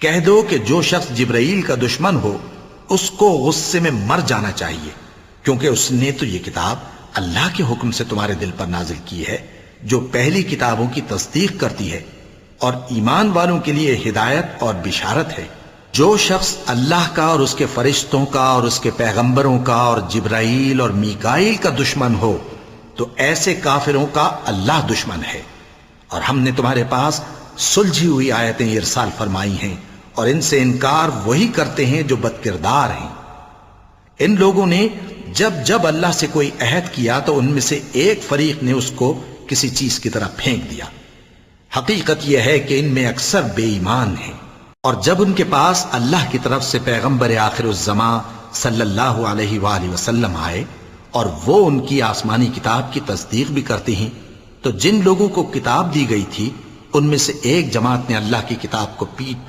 کہہ دو کہ جو شخص جبرائیل کا دشمن ہو اس کو غصے میں مر جانا چاہیے، کیونکہ اس نے تو یہ کتاب اللہ کے حکم سے تمہارے دل پر نازل کی ہے جو پہلی کتابوں کی تصدیق کرتی ہے اور ایمان والوں کے لیے ہدایت اور بشارت ہے۔ جو شخص اللہ کا اور اس کے فرشتوں کا اور اس کے پیغمبروں کا اور جبرائیل اور میکائیل کا دشمن ہو تو ایسے کافروں کا اللہ دشمن ہے۔ اور ہم نے تمہارے پاس سلجھی ہوئی آیتیں ارسال فرمائی ہیں اور ان سے انکار وہی کرتے ہیں جو بد کردار ہیں۔ ان لوگوں نے جب جب اللہ سے کوئی عہد کیا تو ان میں سے ایک فریق نے اس کو کسی چیز کی طرح پھینک دیا۔ حقیقت یہ ہے کہ ان میں اکثر بے ایمان ہیں، اور جب ان کے پاس اللہ کی طرف سے پیغمبر آخر الزماں صلی اللہ علیہ وآلہ وسلم آئے اور وہ ان کی آسمانی کتاب کی تصدیق بھی کرتے ہیں، تو جن لوگوں کو کتاب دی گئی تھی ان میں سے ایک جماعت نے اللہ کی کتاب کو پیٹ